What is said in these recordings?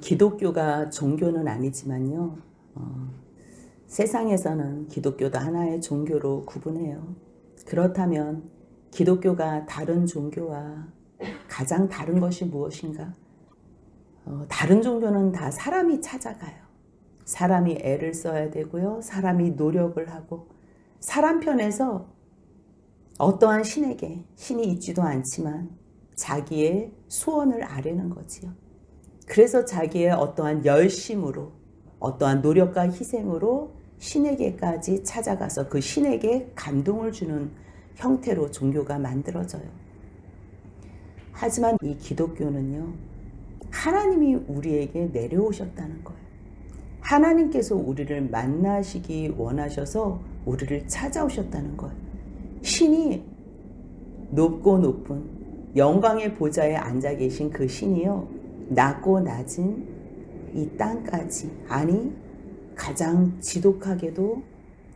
기독교가 종교는 아니지만요. 세상에서는 기독교도 하나의 종교로 구분해요. 그렇다면 기독교가 다른 종교와 가장 다른 것이 무엇인가? 다른 종교는 다 사람이 찾아가요. 사람이 애를 써야 되고요. 사람이 노력을 하고 사람 편에서 어떠한 신에게 신이 있지도 않지만 자기의 소원을 아뢰는 거지요. 그래서 자기의 어떠한 열심으로 어떠한 노력과 희생으로 신에게까지 찾아가서 그 신에게 감동을 주는 형태로 종교가 만들어져요. 하지만 이 기독교는요, 하나님이 우리에게 내려오셨다는 거예요. 하나님께서 우리를 만나시기 원하셔서 우리를 찾아오셨다는 거예요. 신이 높고 높은 영광의 보좌에 앉아 계신 그 신이요, 낮고 낮은 이 땅까지, 아니 가장 지독하게도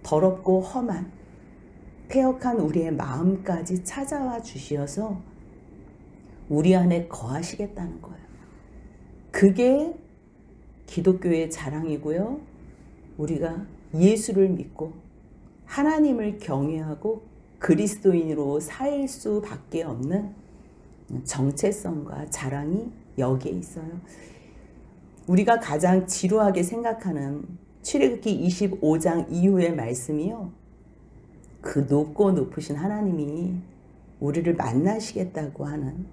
더럽고 험한 패역한 우리의 마음까지 찾아와 주시어서 우리 안에 거하시겠다는 거예요. 그게 기독교의 자랑이고요. 우리가 예수를 믿고 하나님을 경외하고 그리스도인으로 살 수밖에 없는 정체성과 자랑이 여기에 있어요. 우리가 가장 지루하게 생각하는 출애굽기 25장 이후의 말씀이요, 그 높고 높으신 하나님이 우리를 만나시겠다고 하는,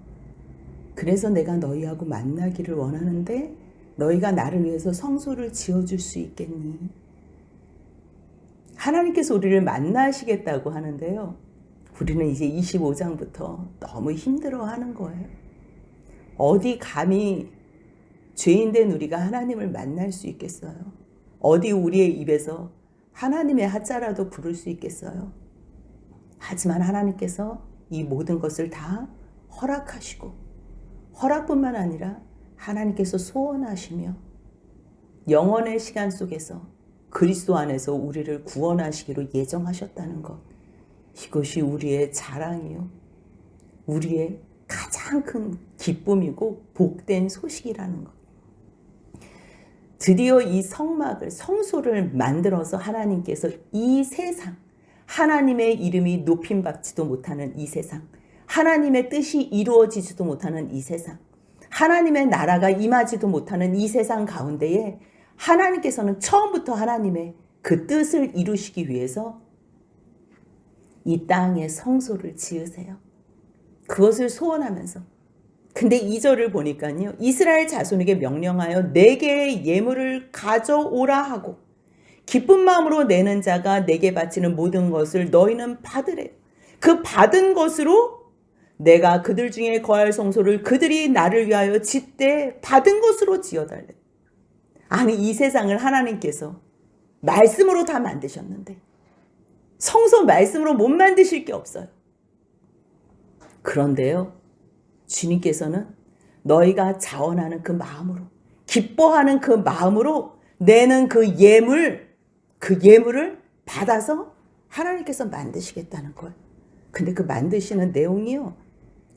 그래서 내가 너희하고 만나기를 원하는데 너희가 나를 위해서 성소를 지어줄 수 있겠니? 하나님께서 우리를 만나시겠다고 하는데요, 우리는 이제 25장부터 너무 힘들어하는 거예요. 어디 감히 죄인된 우리가 하나님을 만날 수 있겠어요? 어디 우리의 입에서 하나님의 하자라도 부를 수 있겠어요? 하지만 하나님께서 이 모든 것을 다 허락하시고, 허락뿐만 아니라 하나님께서 소원하시며 영원의 시간 속에서 그리스도 안에서 우리를 구원하시기로 예정하셨다는 것, 이것이 우리의 자랑이요, 우리의 가장 큰 기쁨이고 복된 소식이라는 것. 드디어 이 성막을, 성소를 만들어서 하나님께서 이 세상, 하나님의 이름이 높임받지도 못하는 이 세상, 하나님의 뜻이 이루어지지도 못하는 이 세상, 하나님의 나라가 임하지도 못하는 이 세상 가운데에 하나님께서는 처음부터 하나님의 그 뜻을 이루시기 위해서 이 땅에 성소를 지으세요. 그것을 소원하면서. 근데 2절을 보니까요, 이스라엘 자손에게 명령하여 4개의 예물을 가져오라 하고 기쁜 마음으로 내는 자가 내게 바치는 모든 것을 너희는 받으래. 그 받은 것으로 내가 그들 중에 거할 성소를 그들이 나를 위하여 짓되 받은 것으로 지어달래. 아니, 이 세상을 하나님께서 말씀으로 다 만드셨는데 성소 말씀으로 못 만드실 게 없어요. 그런데요, 주님께서는 너희가 자원하는 그 마음으로, 기뻐하는 그 마음으로 내는 그 예물을 받아서 하나님께서 만드시겠다는 거예요. 근데 그 만드시는 내용이요,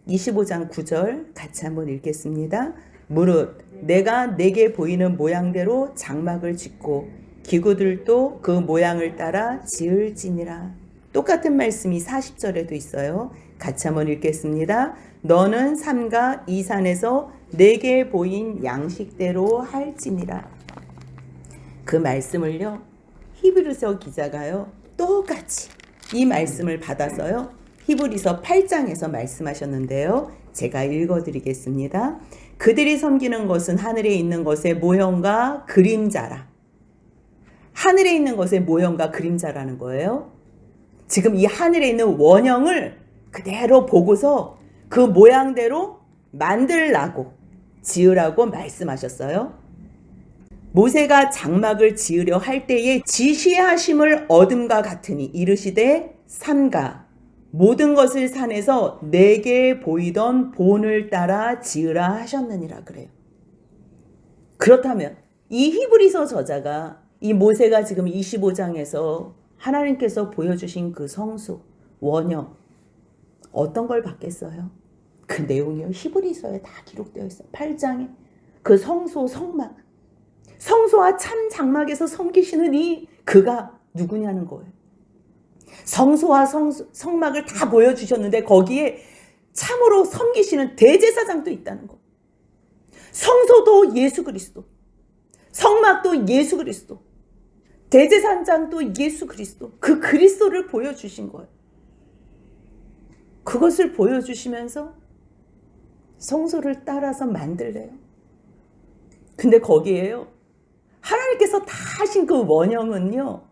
25장 9절 같이 한번 읽겠습니다. 무릇 내가 내게 보이는 모양대로 장막을 짓고 기구들도 그 모양을 따라 지을지니라. 똑같은 말씀이 40절에도 있어요. 같이 한번 읽겠습니다. 너는 삼가 이 산에서 내게 보인 양식대로 할지니라. 그 말씀을요, 히브리서 기자가요, 똑같이 이 말씀을 받아서요, 히브리서 8장에서 말씀하셨는데요. 제가 읽어드리겠습니다. 그들이 섬기는 것은 하늘에 있는 것의 모형과 그림자라. 하늘에 있는 것의 모형과 그림자라는 거예요. 지금 이 하늘에 있는 원형을 그대로 보고서 그 모양대로 만들라고, 지으라고 말씀하셨어요. 모세가 장막을 지으려 할 때에 지시하심을 얻음과 같으니 이르시되 삼가 모든 것을 산에서 내게 보이던 본을 따라 지으라 하셨느니라 그래요. 그렇다면 이 히브리서 저자가 이 모세가 지금 25장에서 하나님께서 보여주신 그 성소, 원형, 어떤 걸 받겠어요? 그 내용이요, 히브리서에 다 기록되어 있어요. 8장에 그 성소 성막, 성소와 참 장막에서 섬기시는 이 그가 누구냐는 거예요. 성소와 성막을 다 보여주셨는데 거기에 참으로 섬기시는 대제사장도 있다는 거. 성소도 예수 그리스도, 성막도 예수 그리스도, 대제사장도 예수 그리스도, 그 그리스도를 보여주신 거예요. 그것을 보여주시면서 성소를 따라서 만들래요. 근데 거기에요, 하나님께서 다 하신 그 원형은요,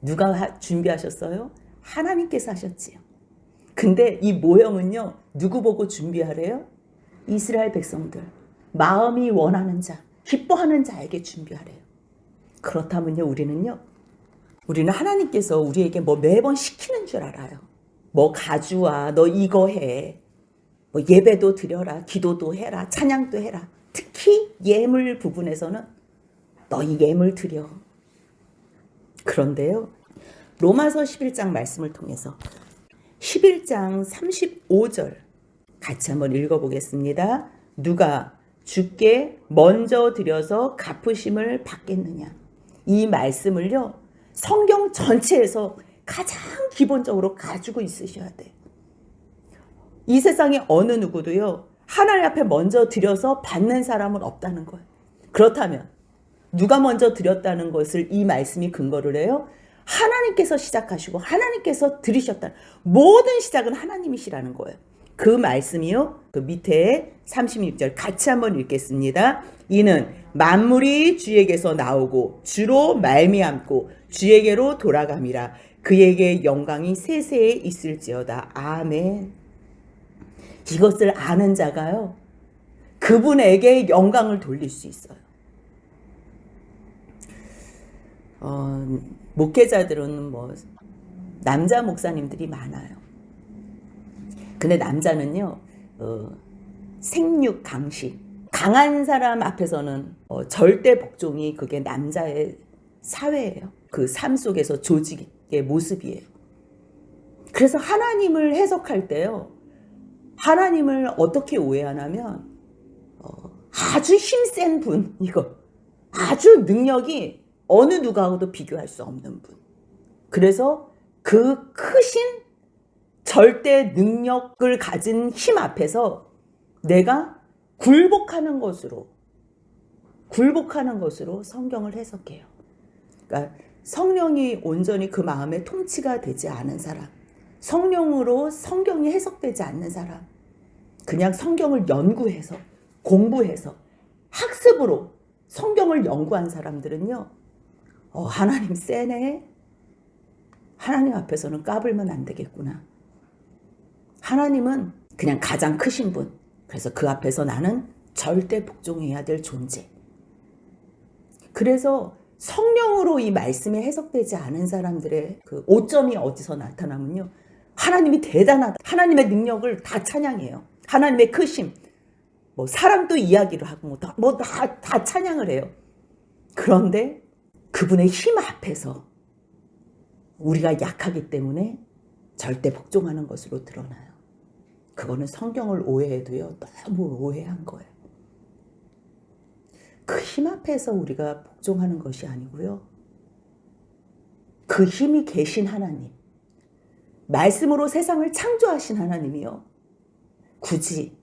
누가 준비하셨어요? 하나님께서 하셨지요. 근데 이 모형은요, 누구 보고 준비하래요? 이스라엘 백성들, 마음이 원하는 자, 기뻐하는 자에게 준비하래요. 그렇다면요, 우리는 하나님께서 우리에게 뭐 매번 시키는 줄 알아요. 뭐 가져와, 너 이거 해, 뭐 예배도 드려라, 기도도 해라, 찬양도 해라. 특히 예물 부분에서는 너 이 예물 드려. 그런데요, 로마서 11장 말씀을 통해서 11장 35절 같이 한번 읽어보겠습니다. 누가 주께 먼저 드려서 갚으심을 받겠느냐. 이 말씀을요, 성경 전체에서 가장 기본적으로 가지고 있으셔야 돼요. 이 세상에 어느 누구도요, 하나님 앞에 먼저 드려서 받는 사람은 없다는 거예요. 그렇다면 누가 먼저 드렸다는 것을 이 말씀이 근거를 해요? 하나님께서 시작하시고 하나님께서 드리셨다는, 모든 시작은 하나님이시라는 거예요. 그 말씀이요, 그 밑에 36절 같이 한번 읽겠습니다. 이는 만물이 주에게서 나오고 주로 말미암고 주에게로 돌아감이라. 그에게 영광이 세세에 있을지어다. 아멘. 이것을 아는 자가요, 그분에게 영광을 돌릴 수 있어요. 목회자들은 뭐 남자 목사님들이 많아요. 근데 남자는요, 생육 강식, 강한 사람 앞에서는 절대 복종이 그게 남자의 사회예요. 그 삶 속에서 조직의 모습이에요. 그래서 하나님을 해석할 때요, 하나님을 어떻게 오해하냐면 아주 힘센 분, 이거 아주 능력이 어느 누구하고도 비교할 수 없는 분. 그래서 그 크신 절대 능력을 가진 힘 앞에서 내가 굴복하는 것으로 성경을 해석해요. 그러니까 성령이 온전히 그 마음에 통치가 되지 않은 사람, 성령으로 성경이 해석되지 않는 사람, 그냥 성경을 연구해서 공부해서 학습으로 성경을 연구한 사람들은요, 하나님 세네, 하나님 앞에서는 까불면 안 되겠구나, 하나님은 그냥 가장 크신 분, 그래서 그 앞에서 나는 절대 복종해야 될 존재. 그래서 성령으로 이 말씀이 해석되지 않은 사람들의 그 오점이 어디서 나타나면요, 하나님이 대단하다, 하나님의 능력을 다 찬양해요. 하나님의 크심, 뭐 사람도 이야기를 하고 다 찬양을 해요. 그런데 그분의 힘 앞에서 우리가 약하기 때문에 절대 복종하는 것으로 드러나요. 그거는 성경을 오해해도요, 너무 오해한 거예요. 그 힘 앞에서 우리가 복종하는 것이 아니고요, 그 힘이 계신 하나님, 말씀으로 세상을 창조하신 하나님이요, 굳이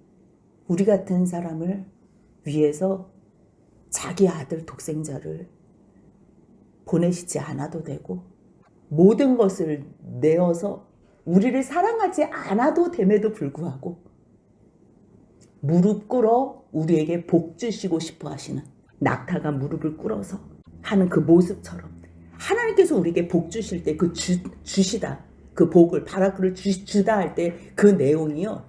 우리 같은 사람을 위해서 자기 아들 독생자를 보내시지 않아도 되고, 모든 것을 내어서 우리를 사랑하지 않아도 됨에도 불구하고 무릎 꿇어 우리에게 복 주시고 싶어 하시는, 낙타가 무릎을 꿇어서 하는 그 모습처럼 하나님께서 우리에게 복 주실 때 그 주시다, 그 복을 바라크를 주다 할 때 그 내용이요,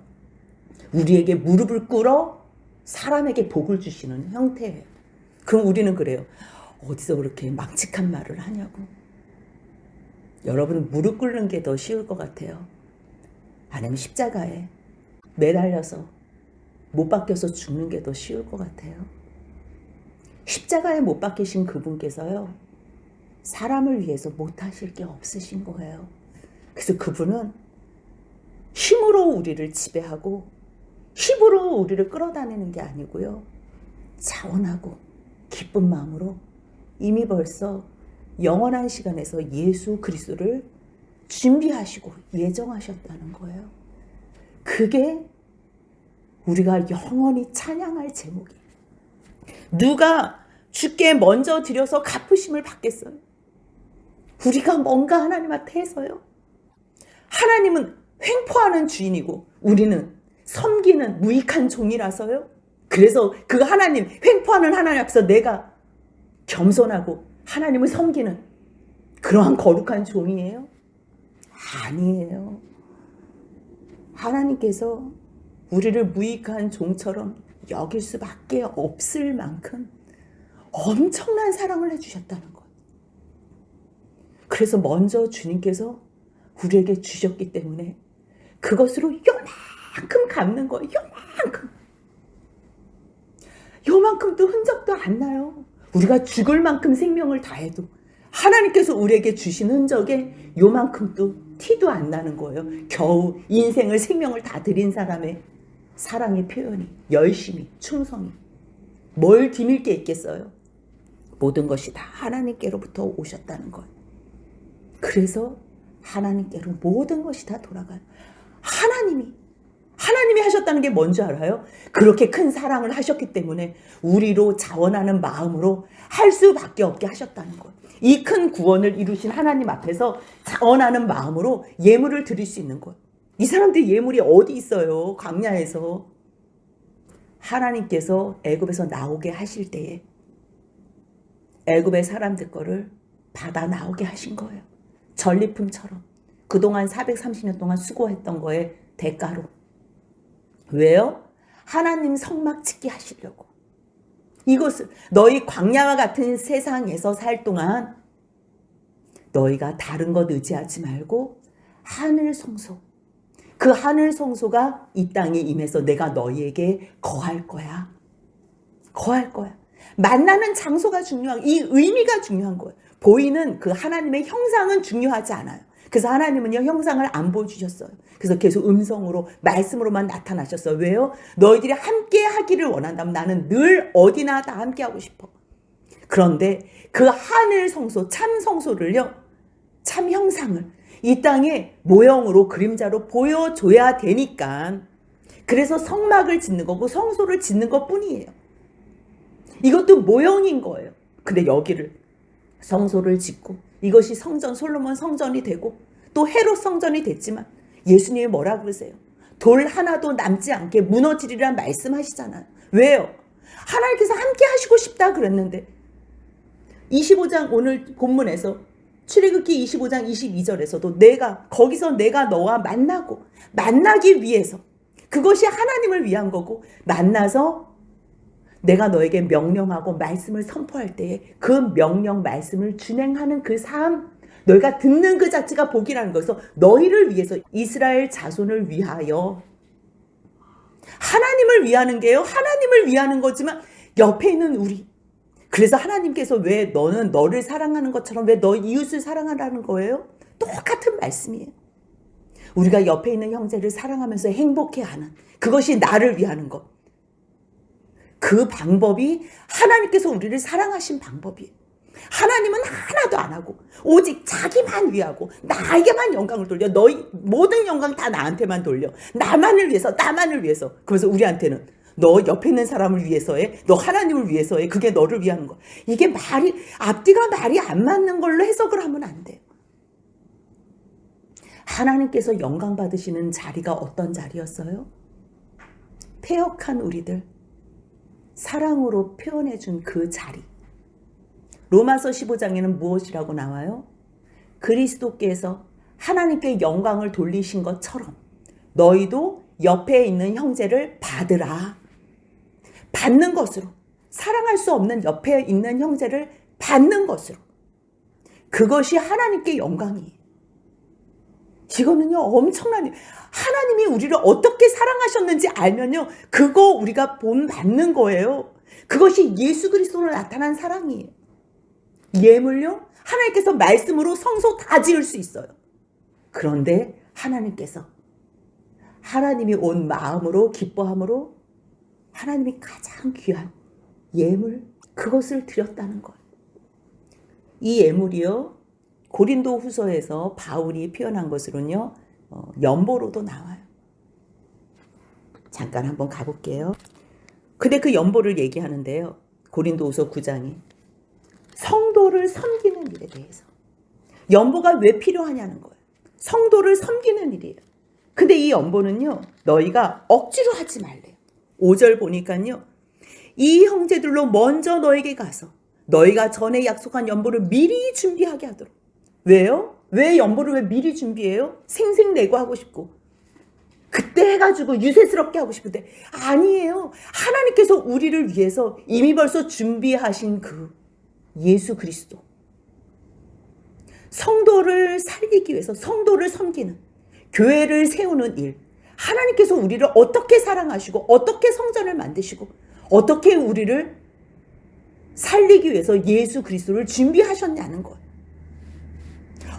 우리에게 무릎을 꿇어 사람에게 복을 주시는 형태예요. 그럼 우리는 그래요. 어디서 그렇게 망측한 말을 하냐고. 여러분은 무릎 꿇는 게 더 쉬울 것 같아요. 아니면 십자가에 매달려서 못 박혀서 죽는 게 더 쉬울 것 같아요. 십자가에 못 박히신 그분께서요, 사람을 위해서 못하실 게 없으신 거예요. 그래서 그분은 힘으로 우리를 지배하고 힘으로 우리를 끌어다니는 게 아니고요, 자원하고 기쁜 마음으로 이미 벌써 영원한 시간에서 예수 그리스도를 준비하시고 예정하셨다는 거예요. 그게 우리가 영원히 찬양할 제목이에요. 누가 주께 먼저 드려서 갚으심을 받겠어요? 우리가 뭔가 하나님한테 해서요? 하나님은 횡포하는 주인이고 우리는 섬기는 무익한 종이라서요? 그래서 그 하나님, 횡포하는 하나님 앞에서 내가 겸손하고 하나님을 섬기는 그러한 거룩한 종이에요? 아니에요. 하나님께서 우리를 무익한 종처럼 여길 수밖에 없을 만큼 엄청난 사랑을 해주셨다는 거예요. 그래서 먼저 주님께서 우리에게 주셨기 때문에 그것으로 요만큼 갚는 거예요. 요만큼. 요만큼도 흔적도 안 나요. 우리가 죽을 만큼 생명을 다해도 하나님께서 우리에게 주신 흔적에 요만큼도 티도 안 나는 거예요. 겨우 인생을 생명을 다 드린 사람의 사랑의 표현이, 열심히, 충성이 뭘 디밀 게 있겠어요. 모든 것이 다 하나님께로부터 오셨다는 거예요. 그래서 하나님께로 모든 것이 다 돌아가요. 하나님이 하셨다는 게 뭔지 알아요? 그렇게 큰 사랑을 하셨기 때문에 우리로 자원하는 마음으로 할 수밖에 없게 하셨다는 거예요. 이 큰 구원을 이루신 하나님 앞에서 자원하는 마음으로 예물을 드릴 수 있는 거예요. 이 사람들 예물이 어디 있어요? 광야에서. 하나님께서 애굽에서 나오게 하실 때에 애굽의 사람들 거를 받아 나오게 하신 거예요. 전리품처럼. 그동안 430년 동안 수고했던 거에 대가로. 왜요? 하나님 성막 짓게 하시려고. 이것을 너희 광야와 같은 세상에서 살 동안 너희가 다른 것 의지하지 말고 하늘 성소. 그 하늘 성소가 이 땅에 임해서 내가 너희에게 거할 거야. 거할 거야. 만나는 장소가 중요한, 이 의미가 중요한 거예요. 보이는 그 하나님의 형상은 중요하지 않아요. 그래서 하나님은요, 형상을 안 보여주셨어요. 그래서 계속 음성으로, 말씀으로만 나타나셨어요. 왜요? 너희들이 함께 하기를 원한다면 나는 늘 어디나 다 함께 하고 싶어. 그런데 그 하늘 성소, 참 성소를요, 참 형상을 이 땅에 모형으로, 그림자로 보여줘야 되니까. 그래서 성막을 짓는 거고 성소를 짓는 것 뿐이에요. 이것도 모형인 거예요. 근데 여기를 성소를 짓고 이것이 성전, 솔로몬 성전이 되고 또 헤롯 성전이 됐지만 예수님이 뭐라 그러세요? 돌 하나도 남지 않게 무너지리란 말씀하시잖아요. 왜요? 하나님께서 함께 하시고 싶다 그랬는데 25장 오늘 본문에서 출애굽기 25장 22절에서도 거기서 내가 너와 만나기 위해서 그것이 하나님을 위한 거고 만나서 내가 너에게 명령하고 말씀을 선포할 때에 그 명령 말씀을 준행하는 그 삶, 너희가 듣는 그 자체가 복이라는 것에서 너희를 위해서 이스라엘 자손을 위하여 하나님을 위하는 게요. 하나님을 위하는 거지만 옆에 있는 우리. 그래서 하나님께서 왜 너는 너를 사랑하는 것처럼 왜 너 이웃을 사랑하라는 거예요? 똑같은 말씀이에요. 우리가 옆에 있는 형제를 사랑하면서 행복해하는 그것이 나를 위하는 것. 그 방법이 하나님께서 우리를 사랑하신 방법이에요. 하나님은 하나도 안 하고 오직 자기만 위하고 나에게만 영광을 돌려. 너희 모든 영광 다 나한테만 돌려. 나만을 위해서. 그래서 우리한테는 너 옆에 있는 사람을 위해서 해. 너 하나님을 위해서 해. 그게 너를 위하는 거야. 이게 앞뒤가 말이 안 맞는 걸로 해석을 하면 안 돼요. 하나님께서 영광 받으시는 자리가 어떤 자리였어요? 패역한 우리들 사랑으로 표현해준 그 자리. 로마서 15장에는 무엇이라고 나와요? 그리스도께서 하나님께 영광을 돌리신 것처럼 너희도 옆에 있는 형제를 받으라. 받는 것으로. 사랑할 수 없는 옆에 있는 형제를 받는 것으로. 그것이 하나님께 영광이에요. 이거는요, 엄청난, 하나님이 우리를 어떻게 사랑하셨는지 알면요, 그거 우리가 본받는 거예요. 그것이 예수 그리스도로 나타난 사랑이에요. 예물요, 하나님께서 말씀으로 성소 다 지을 수 있어요. 그런데 하나님께서 하나님이 온 마음으로 기뻐함으로 하나님이 가장 귀한 예물, 그것을 드렸다는 거예요. 이 예물이요, 고린도 후서에서 바울이 표현한 것으로는요, 연보로도 나와요. 잠깐 한번 가볼게요. 근데 그 연보를 얘기하는데요, 고린도 후서 9장에 성도를 섬기는 일에 대해서. 연보가 왜 필요하냐는 거예요. 성도를 섬기는 일이에요. 근데 이 연보는요, 너희가 억지로 하지 말래요. 5절 보니까요, 이 형제들로 먼저 너에게 가서 너희가 전에 약속한 연보를 미리 준비하게 하도록. 왜요? 왜 연보를 왜 미리 준비해요? 생색내고 하고 싶고 그때 해가지고 유세스럽게 하고 싶은데, 아니에요. 하나님께서 우리를 위해서 이미 벌써 준비하신 그 예수 그리스도, 성도를 살리기 위해서, 성도를 섬기는, 교회를 세우는 일, 하나님께서 우리를 어떻게 사랑하시고 어떻게 성전을 만드시고 어떻게 우리를 살리기 위해서 예수 그리스도를 준비하셨냐는 거예요.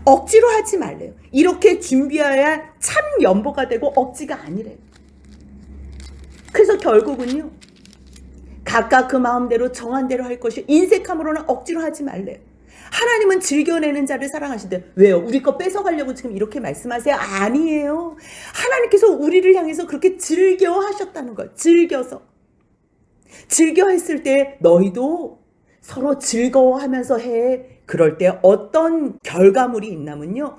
억지로 하지 말래요. 이렇게 준비해야 참 연보가 되고 억지가 아니래요. 그래서 결국은요, 각각 그 마음대로 정한 대로 할 것이, 인색함으로는 억지로 하지 말래요. 하나님은 즐겨내는 자를 사랑하신대. 왜요? 우리 거 뺏어가려고 지금 이렇게 말씀하세요? 아니에요. 하나님께서 우리를 향해서 그렇게 즐겨하셨다는 거예요. 즐겨서. 즐겨했을 때 너희도 서로 즐거워하면서 해. 그럴 때 어떤 결과물이 있냐면요,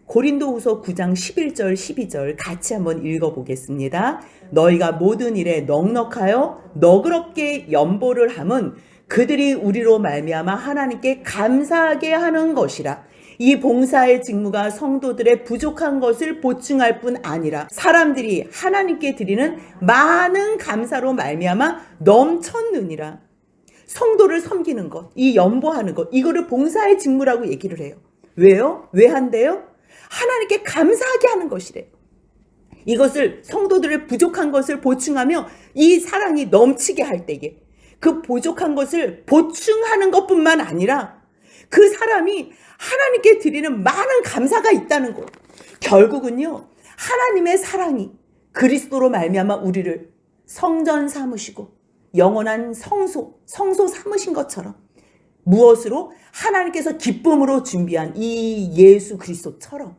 고린도후서 9장 11절 12절 같이 한번 읽어보겠습니다. 너희가 모든 일에 넉넉하여 너그럽게 연보를 함은 그들이 우리로 말미암아 하나님께 감사하게 하는 것이라. 이 봉사의 직무가 성도들의 부족한 것을 보충할 뿐 아니라 사람들이 하나님께 드리는 많은 감사로 말미암아 넘쳤느니라. 성도를 섬기는 것, 이 연보하는 것, 이거를 봉사의 직무라고 얘기를 해요. 왜요? 왜 한대요? 하나님께 감사하게 하는 것이래요. 이것을, 성도들의 부족한 것을 보충하며 이 사랑이 넘치게 할 때에 그 부족한 것을 보충하는 것뿐만 아니라 그 사람이 하나님께 드리는 많은 감사가 있다는 것. 결국은요, 하나님의 사랑이 그리스도로 말미암아 우리를 성전 삼으시고 영원한 성소 삼으신 것처럼, 무엇으로? 하나님께서 기쁨으로 준비한 이 예수 그리스도처럼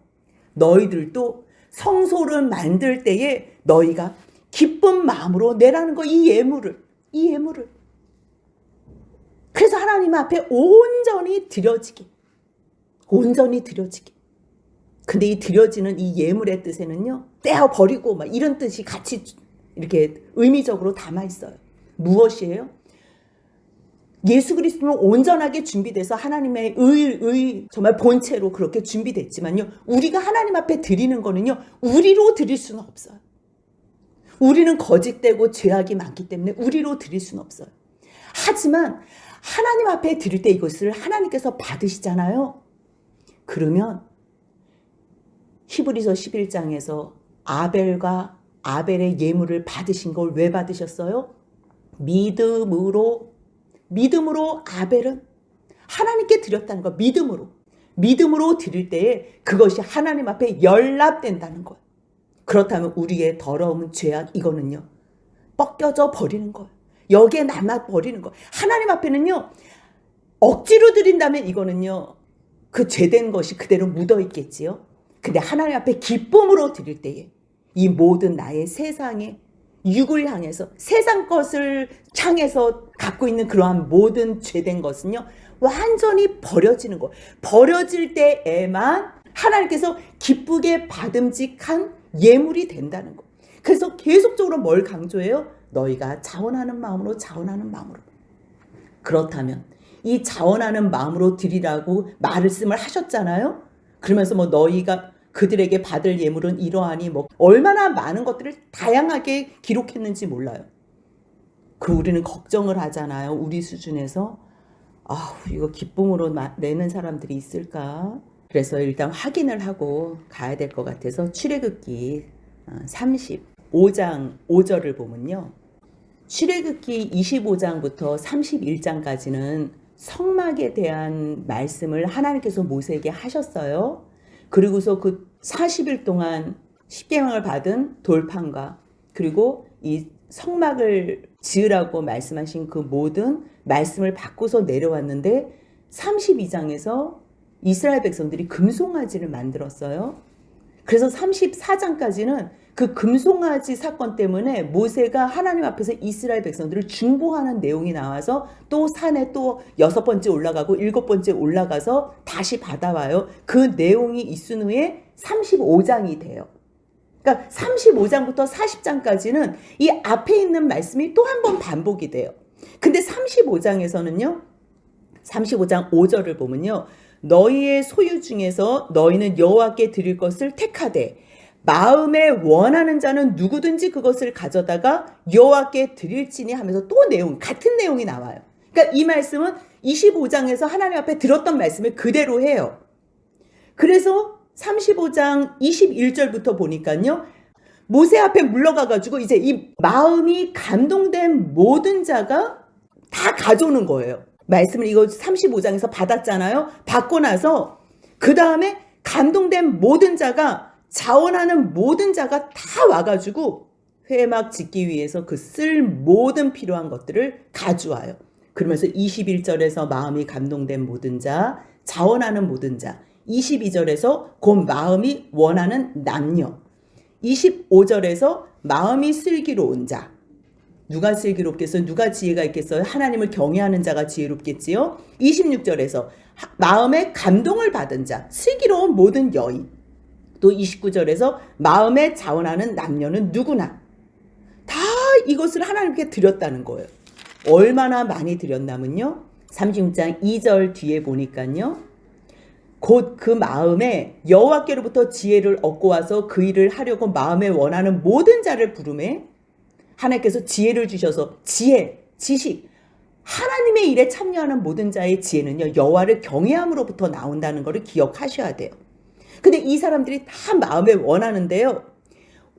너희들도 성소를 만들 때에 너희가 기쁜 마음으로 내라는 거, 이 예물을. 그래서 하나님 앞에 온전히 드려지게. 근데 이 드려지는 이 예물의 뜻에는요, 떼어버리고 막 이런 뜻이 같이 이렇게 의미적으로 담아 있어요. 무엇이에요? 예수 그리스도는 온전하게 준비돼서 하나님의 정말 본체로 그렇게 준비됐지만요, 우리가 하나님 앞에 드리는 거는요, 우리로 드릴 수는 없어요. 우리는 거짓되고 죄악이 많기 때문에 우리로 드릴 수는 없어요. 하지만 하나님 앞에 드릴 때 이것을 하나님께서 받으시잖아요. 그러면 히브리서 11장에서 아벨의 예물을 받으신 걸 왜 받으셨어요? 믿음으로 아벨은 하나님께 드렸다는 거. 믿음으로 드릴 때에 그것이 하나님 앞에 연락된다는 거예요. 그렇다면 우리의 더러움은, 죄악, 이거는요, 벗겨져 버리는 거예요. 여기에 남아 버리는 거예요. 하나님 앞에는요, 억지로 드린다면 이거는요, 그 죄된 것이 그대로 묻어 있겠지요. 근데 하나님 앞에 기쁨으로 드릴 때에 이 모든 나의 세상의 육을 향해서, 세상 것을 향해서 갖고 있는 그러한 모든 죄된 것은요, 완전히 버려지는 거예요. 버려질 때에만 하나님께서 기쁘게 받음직한 예물이 된다는 거예요. 그래서 계속적으로 뭘 강조해요? 너희가 자원하는 마음으로. 그렇다면 이 자원하는 마음으로 드리라고 말씀을 하셨잖아요. 그러면서 뭐 너희가 그들에게 받을 예물은 이러하니, 뭐 얼마나 많은 것들을 다양하게 기록했는지 몰라요. 우리는 걱정을 하잖아요. 우리 수준에서 이거 기쁨으로 내는 사람들이 있을까? 그래서 일단 확인을 하고 가야 될 것 같아서 출애굽기 35장 5절을 보면요, 출애굽기 25장부터 31장까지는 성막에 대한 말씀을 하나님께서 모세에게 하셨어요. 그리고서 그 40일 동안 십계명을 받은 돌판과 그리고 이 성막을 지으라고 말씀하신 그 모든 말씀을 받고서 내려왔는데 32장에서 이스라엘 백성들이 금송아지를 만들었어요. 그래서 34장까지는 그 금송아지 사건 때문에 모세가 하나님 앞에서 이스라엘 백성들을 중보하는 내용이 나와서 또 산에 또 6번째 올라가고 7번째 올라가서 다시 받아와요. 그 내용이 있은 후에 35장이 돼요. 그러니까 35장부터 40장까지는 이 앞에 있는 말씀이 또 한 번 반복이 돼요. 근데 35장에서는요. 35장 5절을 보면요. 너희의 소유 중에서 너희는 여호와께 드릴 것을 택하되 마음에 원하는 자는 누구든지 그것을 가져다가 여호와께 드릴지니 하면서 또 같은 내용이 나와요. 그러니까 이 말씀은 25장에서 하나님 앞에 들었던 말씀을 그대로 해요. 그래서 35장 21절부터 보니까요. 모세 앞에 물러가가지고 이제 이 마음이 감동된 모든 자가 다 가져오는 거예요. 말씀을 이거 35장에서 받았잖아요. 받고 나서 그 다음에 감동된 모든 자가 자원하는 모든 자가 다 와가지고 회막 짓기 위해서 그 쓸 모든 필요한 것들을 가져와요. 그러면서 21절에서 마음이 감동된 모든 자, 자원하는 모든 자, 22절에서 곧 마음이 원하는 남녀, 25절에서 마음이 슬기로운 자. 누가 슬기롭겠어요? 누가 지혜가 있겠어요? 하나님을 경외하는 자가 지혜롭겠지요. 26절에서 마음에 감동을 받은 자, 슬기로운 모든 여인. 또 29절에서 마음에 자원하는 남녀는 누구나 다 이것을 하나님께 드렸다는 거예요. 얼마나 많이 드렸냐면요. 36장 2절 뒤에 보니까요. 곧 그 마음에 여호와께로부터 지혜를 얻고 와서 그 일을 하려고 마음에 원하는 모든 자를 부르매 하나님께서 지혜를 주셔서 지혜, 지식, 하나님의 일에 참여하는 모든 자의 지혜는요. 여호와를 경외함으로부터 나온다는 것을 기억하셔야 돼요. 근데 이 사람들이 다 마음에 원하는데요.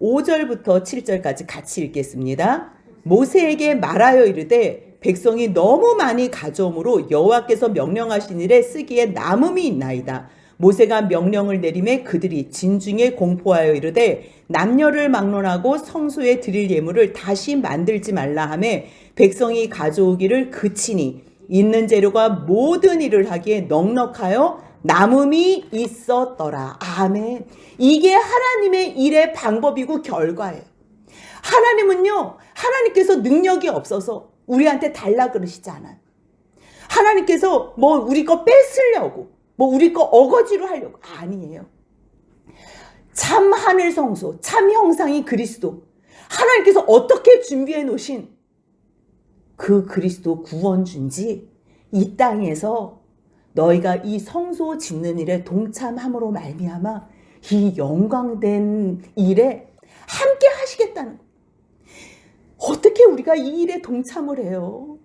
5절부터 7절까지 같이 읽겠습니다. 모세에게 말하여 이르되 백성이 너무 많이 가져오므로 여호와께서 명령하신 일에 쓰기에 남음이 있나이다. 모세가 명령을 내림에 그들이 진중에 공포하여 이르되 남녀를 막론하고 성소에 드릴 예물을 다시 만들지 말라 하매 백성이 가져오기를 그치니 있는 재료가 모든 일을 하기에 넉넉하여 남음이 있었더라. 아멘. 이게 하나님의 일의 방법이고 결과예요. 하나님은요, 하나님께서 능력이 없어서 우리한테 달라 그러시지 않아요. 하나님께서 뭐 우리 거 뺏으려고, 뭐 우리 거 어거지로 하려고 아니에요. 참 하늘 성소, 참 형상이 그리스도. 하나님께서 어떻게 준비해 놓으신 그 그리스도 구원준지 이 땅에서 너희가 이 성소 짓는 일에 동참함으로 말미암아 이 영광된 일에 함께 하시겠다는 거예요. 어떻게 우리가 이 일에 동참을 해요?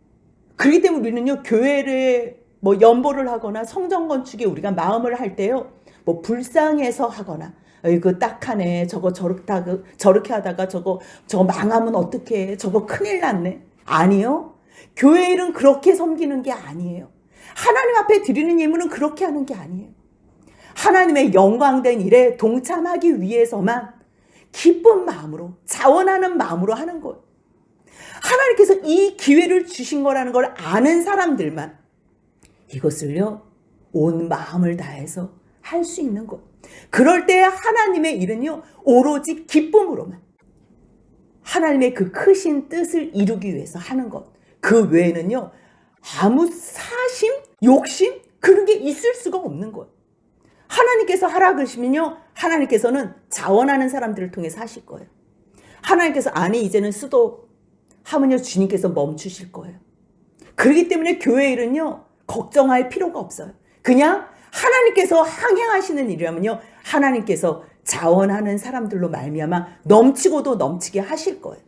그렇기 때문에 우리는요, 교회를 뭐 연보를 하거나 성전 건축에 우리가 마음을 할 때요, 뭐 불쌍해서 하거나, 이거 딱하네, 저거 저렇게 하다가 저거 망하면 어떡해, 저거 큰일 났네. 아니요. 교회 일은 그렇게 섬기는 게 아니에요. 하나님 앞에 드리는 예물은 그렇게 하는 게 아니에요. 하나님의 영광된 일에 동참하기 위해서만 기쁜 마음으로, 자원하는 마음으로 하는 거예요. 하나님께서 이 기회를 주신 거라는 걸 아는 사람들만 이것을요, 온 마음을 다해서 할 수 있는 것. 그럴 때 하나님의 일은요, 오로지 기쁨으로만 하나님의 그 크신 뜻을 이루기 위해서 하는 것. 그 외에는요, 아무 사심, 욕심 그런 게 있을 수가 없는 거예요. 하나님께서 하라 그러시면요, 하나님께서는 자원하는 사람들을 통해서 하실 거예요. 하나님께서 아니 이제는 수도 하면요, 주님께서 멈추실 거예요. 그렇기 때문에 교회 일은요, 걱정할 필요가 없어요. 그냥 하나님께서 항행하시는 일이라면요, 하나님께서 자원하는 사람들로 말미암아 넘치고도 넘치게 하실 거예요.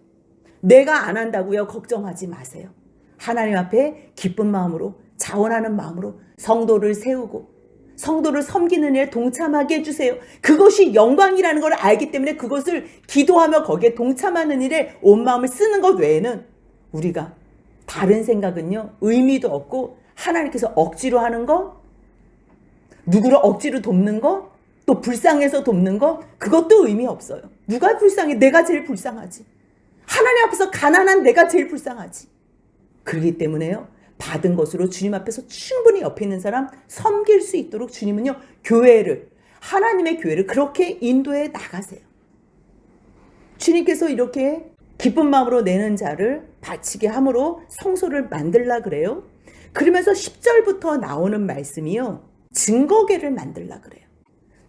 내가 안 한다고요? 걱정하지 마세요. 하나님 앞에 기쁜 마음으로, 자원하는 마음으로 성도를 세우고 성도를 섬기는 일에 동참하게 해주세요. 그것이 영광이라는 걸 알기 때문에 그것을 기도하며 거기에 동참하는 일에 온 마음을 쓰는 것 외에는 우리가 다른 생각은요, 의미도 없고, 하나님께서 억지로 하는 것, 누구를 억지로 돕는 것, 또 불쌍해서 돕는 것, 그것도 의미 없어요. 누가 불쌍해? 내가 제일 불쌍하지. 하나님 앞에서 가난한 내가 제일 불쌍하지. 그렇기 때문에요. 받은 것으로 주님 앞에서 충분히 옆에 있는 사람 섬길 수 있도록 주님은요. 교회를, 하나님의 교회를 그렇게 인도해 나가세요. 주님께서 이렇게 기쁜 마음으로 내는 자를 바치게 함으로 성소를 만들라 그래요. 그러면서 10절부터 나오는 말씀이요. 증거궤를 만들라 그래요.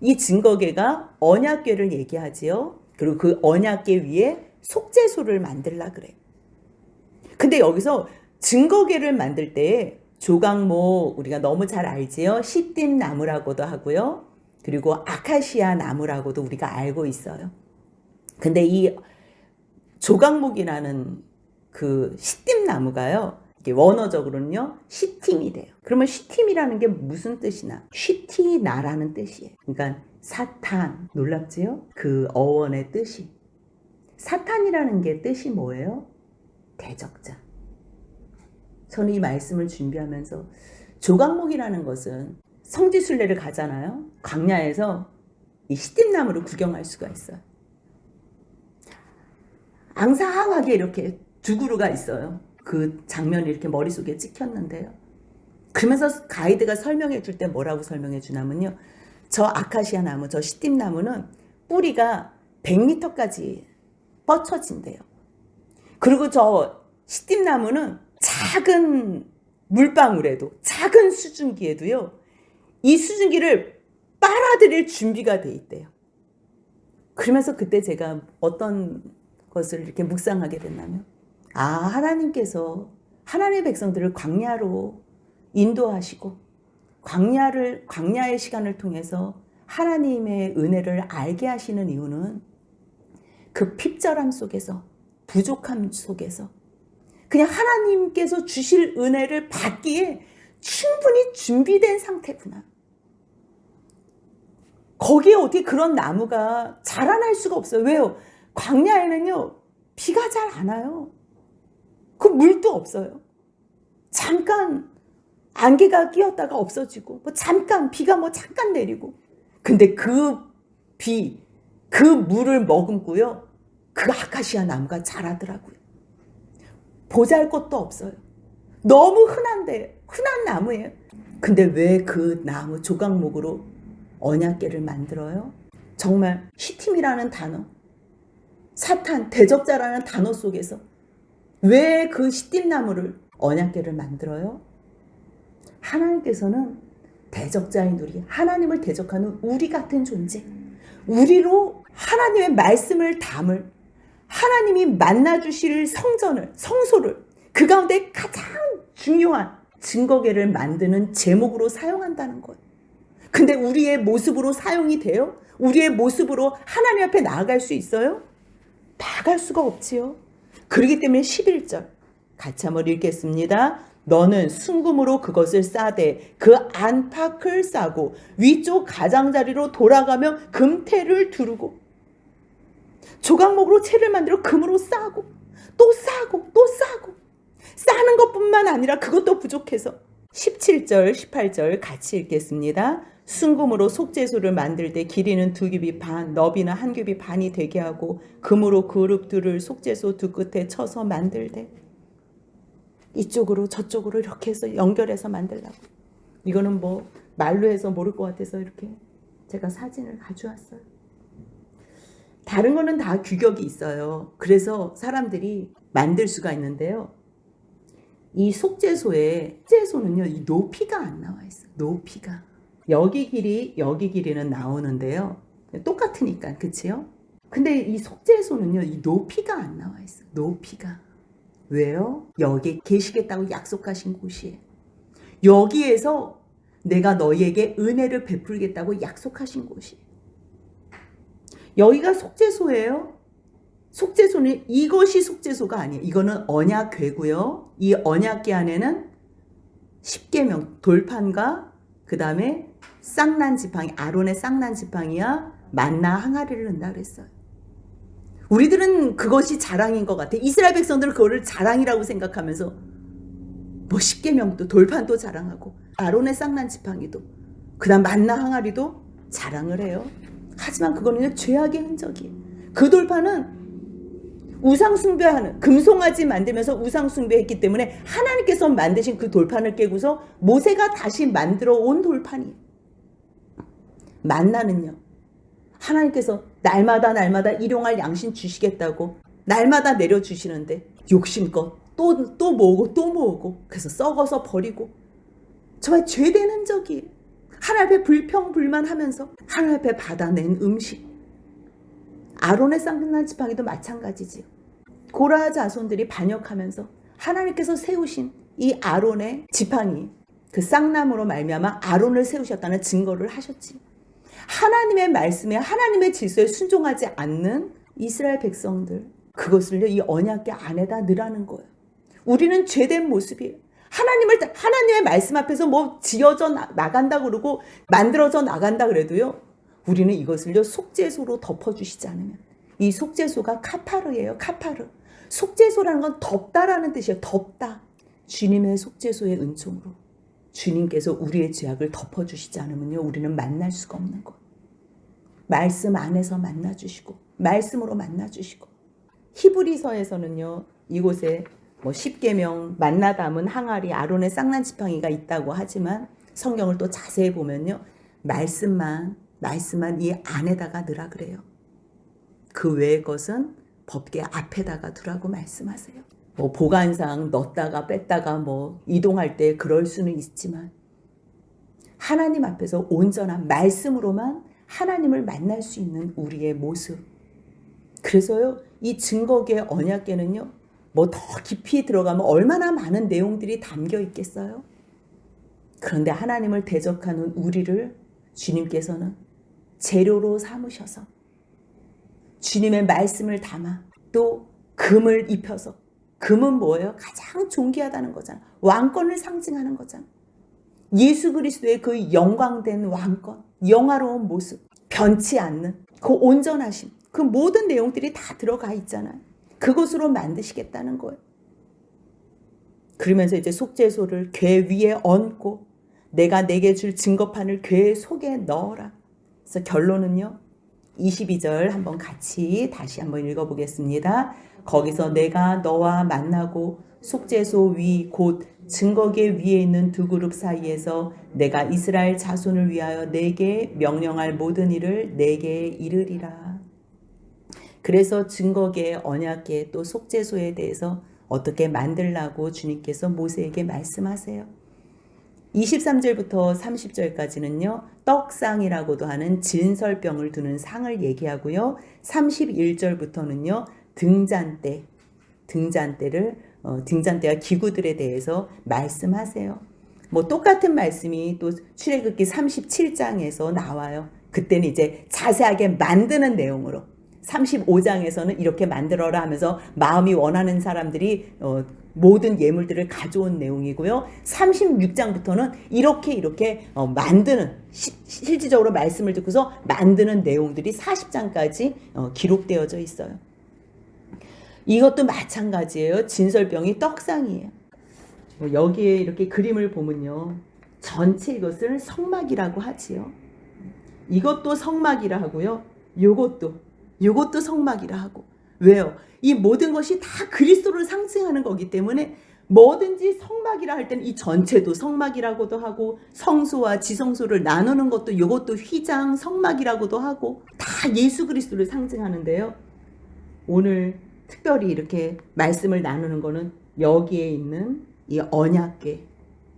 이 증거궤가 언약궤를 얘기하지요. 그리고 그 언약궤 위에 속죄소를 만들라 그래요. 근데 여기서 증거궤를 만들 때 조각목 우리가 너무 잘 알지요. 시띠 나무라고도 하고요. 그리고 아카시아 나무라고도 우리가 알고 있어요. 근데 이 조각목이라는 그 시띠 나무가요. 이게 원어적으로는요. 시팀이 돼요. 그러면 시팀이라는 게 무슨 뜻이나? 쉬티나라는 뜻이에요. 그러니까 사탄, 놀랍지요? 그 어원의 뜻이. 사탄이라는 게 뜻이 뭐예요? 대적자. 저는 이 말씀을 준비하면서 조각목이라는 것은 성지순례를 가잖아요. 광야에서 이 시띠나무를 구경할 수가 있어요. 앙상하게 이렇게 두 그루가 있어요. 그 장면이 이렇게 머릿속에 찍혔는데요. 그러면서 가이드가 설명해 줄 때 뭐라고 설명해 주냐면요. 저 아카시아 나무, 저 시띠 나무는 뿌리가 100m까지 뻗쳐진대요. 그리고 저 시띠 나무는 작은 물방울에도, 작은 수증기에도요, 이 수증기를 빨아들일 준비가 돼 있대요. 그러면서 그때 제가 어떤 것을 이렇게 묵상하게 됐냐면, 하나님께서 하나님의 백성들을 광야로 인도하시고, 광야의 시간을 통해서 하나님의 은혜를 알게 하시는 이유는 그 핍절함 속에서, 부족함 속에서 그냥 하나님께서 주실 은혜를 받기에 충분히 준비된 상태구나. 거기에 어떻게 그런 나무가 자라날 수가 없어요. 왜요? 광야에는요, 비가 잘 안 와요. 그 물도 없어요. 잠깐 안개가 끼었다가 없어지고, 잠깐 비가 잠깐 내리고. 근데 그 비, 그 물을 머금고요, 그 아카시아 나무가 자라더라고요. 보잘것도 없어요. 너무 흔한 나무예요. 근데 왜 그 나무 조각목으로 언약궤를 만들어요? 정말 시팀이라는 단어, 사탄, 대적자라는 단어 속에서 왜 그 시띠나무를 언약궤를 만들어요? 하나님께서는 대적자인 우리, 하나님을 대적하는 우리 같은 존재, 우리로 하나님의 말씀을 담을, 하나님이 만나주실 성소를 그 가운데 가장 중요한 증거궤를 만드는 제목으로 사용한다는 거예요. 근데 우리의 모습으로 사용이 돼요? 우리의 모습으로 하나님 앞에 나아갈 수 있어요? 나아갈 수가 없지요. 그렇기 때문에 11절 같이 한번 읽겠습니다. 너는 순금으로 그것을 싸되 그 안팎을 싸고 위쪽 가장자리로 돌아가며 금태를 두르고, 조각목으로 채를 만들어 금으로 싸고 또 싸고 또 싸고, 싸는 것뿐만 아니라 그것도 부족해서 17절 18절 같이 읽겠습니다. 순금으로 속죄소를 만들 때 길이는 2규빗 반, 너비는 1규빗 반이 되게 하고 금으로 그룹들을 속죄소 두 끝에 쳐서 만들되, 이쪽으로 저쪽으로 이렇게 해서 연결해서 만들라고. 이거는 말로 해서 모를 것 같아서 이렇게 제가 사진을 가져왔어요. 다른 거는 다 규격이 있어요. 그래서 사람들이 만들 수가 있는데요. 이 속죄소는요, 이 높이가 안 나와 있어요. 높이가. 여기 길이는 나오는데요. 똑같으니까, 그치요? 근데 이 속죄소는요, 이 높이가 안 나와 있어요. 높이가. 왜요? 여기 계시겠다고 약속하신 곳이에요. 여기에서 내가 너희에게 은혜를 베풀겠다고 약속하신 곳이에요. 여기가 속죄소예요. 속죄소는 이것이 속죄소가 아니에요. 이거는 언약궤고요. 이 언약궤 안에는 십계명, 돌판과 그 다음에 쌍난 지팡이, 아론의 쌍난 지팡이야 만나 항아리를 넣는다 그랬어요. 우리들은 그것이 자랑인 것 같아. 이스라엘 백성들은 그거를 자랑이라고 생각하면서 십계명도 돌판도 자랑하고 아론의 쌍난 지팡이도 그 다음 만나 항아리도 자랑을 해요. 하지만 그거는 죄악의 흔적이에요. 그 돌판은 우상 숭배하는, 금송아지 만들면서 우상 숭배했기 때문에 하나님께서 만드신 그 돌판을 깨고서 모세가 다시 만들어 온 돌판이. 만나는요, 하나님께서 날마다 일용할 양식 주시겠다고 날마다 내려주시는데 욕심껏 또 모으고 그래서 썩어서 버리고 정말 죄된 흔적이 하나님 앞에 불평불만하면서 하나님 앞에 받아낸 음식. 아론의 쌍난 지팡이도 마찬가지지요. 고라 자손들이 반역하면서 하나님께서 세우신 이 아론의 지팡이, 그 쌍남으로 말미암아 아론을 세우셨다는 증거를 하셨지. 하나님의 말씀에, 하나님의 질서에 순종하지 않는 이스라엘 백성들, 그것을 이 언약궤 안에다 넣으라는 거예요. 우리는 죄된 모습이에요. 하나님의 말씀 앞에서 뭐 지어져 나간다 그러고 만들어져 나간다 그래도요, 우리는 이것을요 속죄소로 덮어주시지 않으면, 이 속죄소가 카파르예요. 카파르. 속죄소라는 건 덮다라는 뜻이에요. 덮다. 주님의 속죄소의 은총으로 주님께서 우리의 죄악을 덮어주시지 않으면요, 우리는 만날 수가 없는 것. 말씀 안에서 만나주시고 말씀으로 만나주시고. 히브리서에서는요, 이곳에 뭐 십계명, 만나 담은 항아리, 아론의 쌍난 지팡이가 있다고 하지만 성경을 또 자세히 보면요, 말씀만 이 안에다가 넣으라 그래요. 그 외의 것은 법궤 앞에다가 두라고 말씀하세요. 뭐 보관상 넣었다가 뺐다가 뭐 이동할 때 그럴 수는 있지만 하나님 앞에서 온전한 말씀으로만 하나님을 만날 수 있는 우리의 모습. 그래서요, 이 증거궤 언약궤는요, 뭐 더 깊이 들어가면 얼마나 많은 내용들이 담겨 있겠어요? 그런데 하나님을 대적하는 우리를 주님께서는 재료로 삼으셔서 주님의 말씀을 담아 또 금을 입혀서, 금은 뭐예요? 가장 존귀하다는 거잖아. 왕권을 상징하는 거잖아. 예수 그리스도의 그 영광된 왕권, 영화로운 모습, 변치 않는 그 온전하심, 그 모든 내용들이 다 들어가 있잖아요. 그것으로 만드시겠다는 거예요. 그러면서 이제 속죄소를 궤 위에 얹고 내가 내게 줄 증거판을 궤 속에 넣어라. 그래서 결론은요, 22절 한번 같이 다시 한번 읽어보겠습니다. 거기서 내가 너와 만나고 속죄소 위 곧 증거궤 위에 있는 두 그룹 사이에서 내가 이스라엘 자손을 위하여 내게 명령할 모든 일을 내게 이르리라. 그래서 증거궤, 언약궤 또 속죄소에 대해서 어떻게 만들라고 주님께서 모세에게 말씀하세요. 23절부터 30절까지는요, 떡상이라고도 하는 진설병을 두는 상을 얘기하고요. 31절부터는요, 등잔대가 기구들에 대해서 말씀하세요. 뭐 똑같은 말씀이 또 출애굽기 37장에서 나와요. 그때는 이제 자세하게 만드는 내용으로, 35장에서는 이렇게 만들어라 하면서 마음이 원하는 사람들이 모든 예물들을 가져온 내용이고요. 36장부터는 이렇게 만드는, 실질적으로 말씀을 듣고서 만드는 내용들이 40장까지 기록되어져 있어요. 이것도 마찬가지예요. 진설병이 떡상이에요. 여기에 이렇게 그림을 보면요, 전체 이것을 성막이라고 하지요. 이것도 성막이라 하고요. 요것도 성막이라 하고. 왜요? 이 모든 것이 다 그리스도를 상징하는 거기 때문에 뭐든지 성막이라 할 때는 이 전체도 성막이라고도 하고, 성소와 지성소를 나누는 것도 이것도 휘장 성막이라고도 하고, 다 예수 그리스도를 상징하는데요. 오늘 특별히 이렇게 말씀을 나누는 거는 여기에 있는 이 언약궤,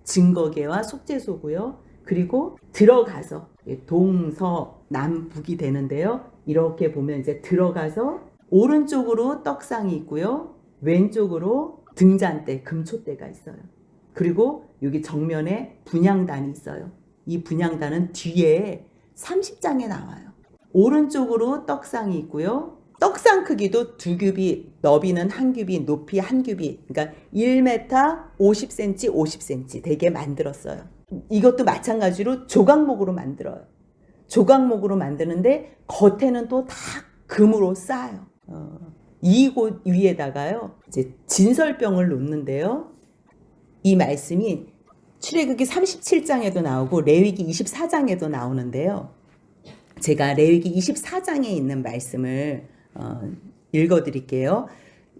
증거궤와 속죄소고요. 그리고 들어가서 동서남북이 되는데요. 이렇게 보면 이제 들어가서 오른쪽으로 떡상이 있고요. 왼쪽으로 등잔대, 금촛대가 있어요. 그리고 여기 정면에 분향단이 있어요. 이 분향단은 뒤에 30장에 나와요. 오른쪽으로 떡상이 있고요. 떡상 크기도 두 규비, 너비는 한 규비, 높이 한 규비, 그러니까 1m 50cm, 50cm 되게 만들었어요. 이것도 마찬가지로 조각목으로 만들어요. 조각목으로 만드는데 겉에는 또 다 금으로 쌓아요. 이곳 위에다가요, 이제 진설병을 놓는데요. 이 말씀이 출애굽기 37장에도 나오고 레위기 24장에도 나오는데요. 제가 레위기 24장에 있는 말씀을 읽어드릴게요.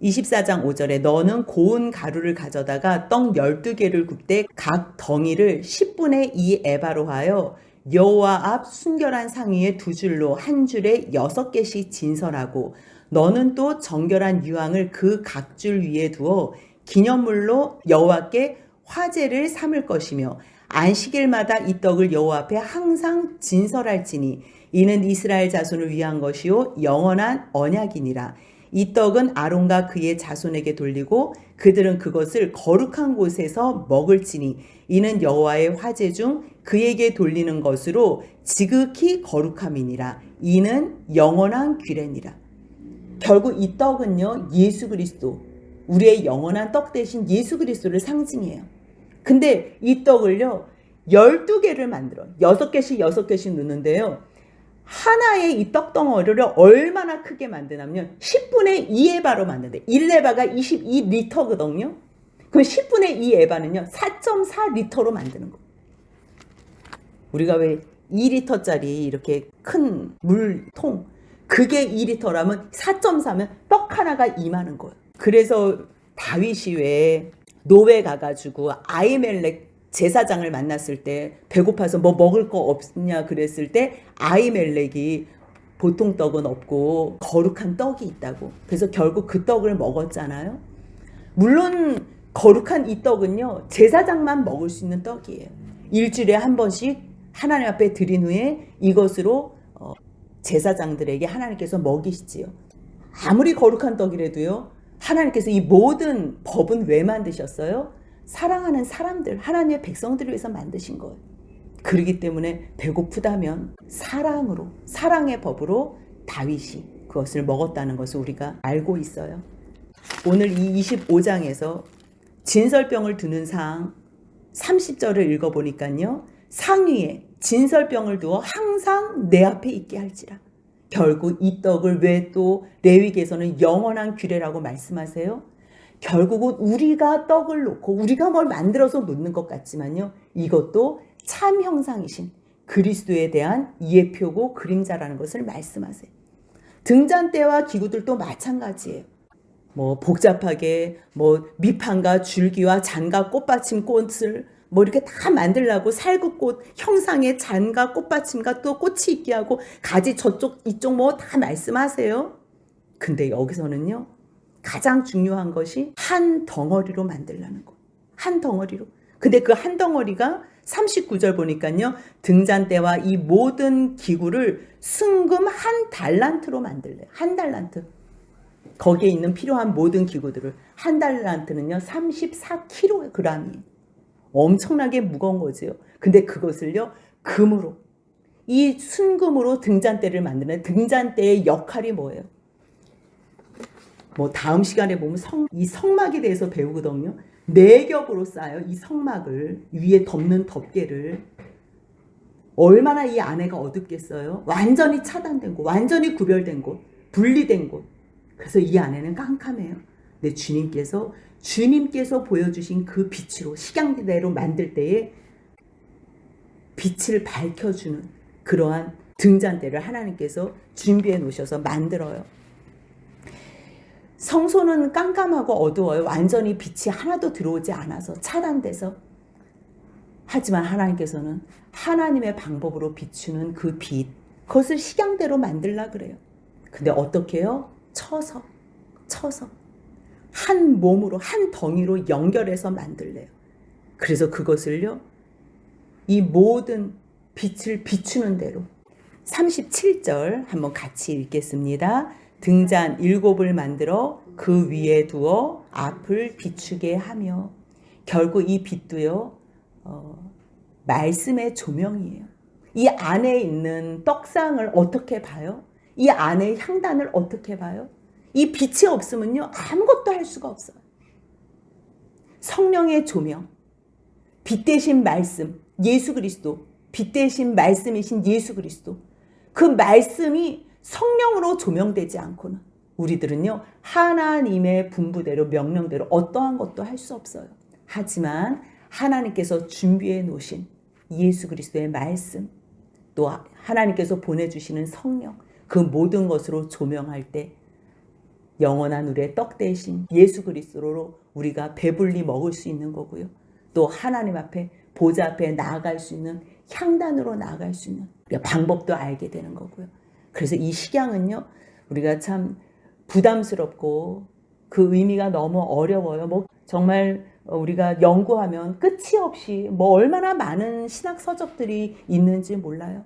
24장 5절에 너는 고운 가루를 가져다가 떡 12개를 굽되 각 덩이를 10분의 2 에바로 하여 여호와 앞 순결한 상 위에 두 줄로 한 줄에 6개씩 진설하고 너는 또 정결한 유황을 그 각 줄 위에 두어 기념물로 여호와께 화제를 삼을 것이며 안식일마다 이 떡을 여호와 앞에 항상 진설할지니 이는 이스라엘 자손을 위한 것이요 영원한 언약이니라. 이 떡은 아론과 그의 자손에게 돌리고 그들은 그것을 거룩한 곳에서 먹을지니 이는 여호와의 화제 중 그에게 돌리는 것으로 지극히 거룩함이니라. 이는 영원한 규례니라. 결국 이 떡은요, 예수 그리스도, 우리의 영원한 떡 대신 예수 그리스도를 상징해요. 근데 이 떡을요, 12개를 만들어 6개씩 넣는데요. 하나의 이 떡덩어리를 얼마나 크게 만드냐면 10분의 2에바로 만드는데 1에바가 22리터거든요. 그럼 10분의 2에바는요 4.4리터로 만드는 거예요. 우리가 왜 2리터짜리 이렇게 큰 물통 그게 2리터라면 4.4면 떡 하나가 이만한 거예요. 그래서 다윗이 왜 노예 가가지고 아히멜렉 제사장을 만났을 때 배고파서 뭐 먹을 거 없냐 그랬을 때 아히멜렉이 보통 떡은 없고 거룩한 떡이 있다고. 그래서 결국 그 떡을 먹었잖아요. 물론 거룩한 이 떡은요 제사장만 먹을 수 있는 떡이에요. 일주일에 한 번씩 하나님 앞에 드린 후에 이것으로 제사장들에게 하나님께서 먹이시지요. 아무리 거룩한 떡이라도요 하나님께서 이 모든 법은 왜 만드셨어요? 사랑하는 사람들, 하나님의 백성들을 위해서 만드신 거예요. 그렇기 때문에 배고프다면 사랑으로, 사랑의 법으로 다윗이 그것을 먹었다는 것을 우리가 알고 있어요. 오늘 이 25장에서 진설병을 두는 상 30절을 읽어보니까요. 상 위에 진설병을 두어 항상 내 앞에 있게 할지라. 결국 이 떡을 왜 또 레위기에서는 영원한 규례라고 말씀하세요? 결국은 우리가 떡을 놓고 우리가 뭘 만들어서 놓는 것 같지만요. 이것도 참 형상이신 그리스도에 대한 예표고 그림자라는 것을 말씀하세요. 등잔대와 기구들도 마찬가지예요. 뭐 복잡하게 뭐 밑판과 줄기와 잔과 꽃받침 꽃을 뭐 이렇게 다 만들려고 살구꽃 형상의 잔과 꽃받침과 또 꽃이 있게 하고 가지 저쪽 이쪽 뭐 다 말씀하세요. 근데 여기서는요. 가장 중요한 것이 한 덩어리로 만들라는 거. 한 덩어리로. 근데 그 한 덩어리가 39절 보니까요. 등잔대와 이 모든 기구를 순금 한 달란트로 만들래요. 한 달란트. 거기에 있는 필요한 모든 기구들을. 한 달란트는요. 34kg이에요. 엄청나게 무거운 거지요. 근데 그것을요. 금으로. 이 순금으로 등잔대를 만드는 등잔대의 역할이 뭐예요? 뭐 다음 시간에 보면 이 성막에 대해서 배우거든요. 4겹으로 쌓아요. 이 성막을 위에 덮는 덮개를. 얼마나 이 안에가 어둡겠어요. 완전히 차단된 곳, 완전히 구별된 곳, 분리된 곳. 그래서 이 안에는 깜깜해요. 근데 주님께서 보여주신 그 빛으로 식양대로 만들 때에 빛을 밝혀주는 그러한 등잔대를 하나님께서 준비해 놓으셔서 만들어요. 성소는 깜깜하고 어두워요. 완전히 빛이 하나도 들어오지 않아서 차단돼서. 하지만 하나님께서는 하나님의 방법으로 비추는 그 빛, 그것을 식양대로 만들라 그래요. 근데 어떻게 해요? 쳐서 한 몸으로 한 덩이로 연결해서 만들래요. 그래서 그것을요. 이 모든 빛을 비추는 대로 37절 한번 같이 읽겠습니다. 등잔 7을 만들어 그 위에 두어 앞을 비추게 하며. 결국 이 빛도요 말씀의 조명이에요. 이 안에 있는 떡상을 어떻게 봐요? 이 안에 향단을 어떻게 봐요? 이 빛이 없으면요 아무것도 할 수가 없어요. 성령의 조명, 빛 대신 말씀, 예수 그리스도, 빛 대신 말씀이신 예수 그리스도. 그 말씀이 성령으로 조명되지 않고는 우리들은요 하나님의 분부대로 명령대로 어떠한 것도 할 수 없어요. 하지만 하나님께서 준비해 놓으신 예수 그리스도의 말씀, 또 하나님께서 보내주시는 성령, 그 모든 것으로 조명할 때 영원한 우리의 떡 대신 예수 그리스도로 우리가 배불리 먹을 수 있는 거고요. 또 하나님 앞에 보좌 앞에 나아갈 수 있는 향단으로 나아갈 수 있는 우리가 방법도 알게 되는 거고요. 그래서 이 식양은요, 우리가 참 부담스럽고 그 의미가 너무 어려워요. 뭐 정말 우리가 연구하면 끝이 없이 뭐 얼마나 많은 신학 서적들이 있는지 몰라요.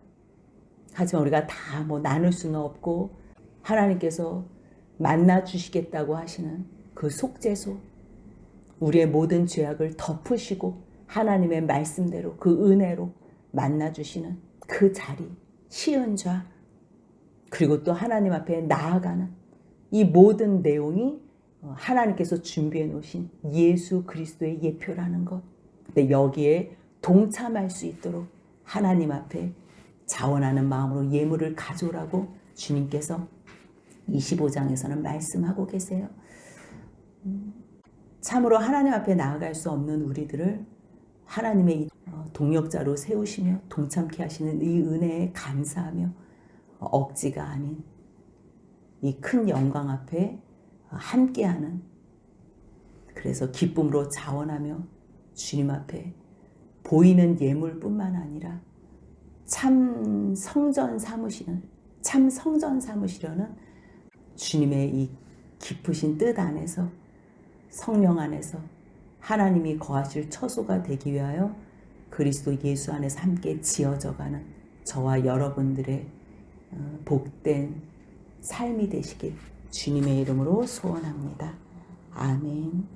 하지만 우리가 다 뭐 나눌 수는 없고 하나님께서 만나 주시겠다고 하시는 그 속죄소, 우리의 모든 죄악을 덮으시고 하나님의 말씀대로 그 은혜로 만나 주시는 그 자리, 시은좌, 그리고 또 하나님 앞에 나아가는 이 모든 내용이 하나님께서 준비해 놓으신 예수 그리스도의 예표라는 것. 근데 여기에 동참할 수 있도록 하나님 앞에 자원하는 마음으로 예물을 가져오라고 주님께서 25장에서는 말씀하고 계세요. 참으로 하나님 앞에 나아갈 수 없는 우리들을 하나님의 동역자로 세우시며 동참케 하시는 이 은혜에 감사하며 억지가 아닌 이 큰 영광 앞에 함께하는, 그래서 기쁨으로 자원하며 주님 앞에 보이는 예물뿐만 아니라 참 성전 삼으시려는 주님의 이 깊으신 뜻 안에서, 성령 안에서 하나님이 거하실 처소가 되기 위하여 그리스도 예수 안에서 함께 지어져가는 저와 여러분들의 복된 삶이 되시길 주님의 이름으로 소원합니다. 아멘.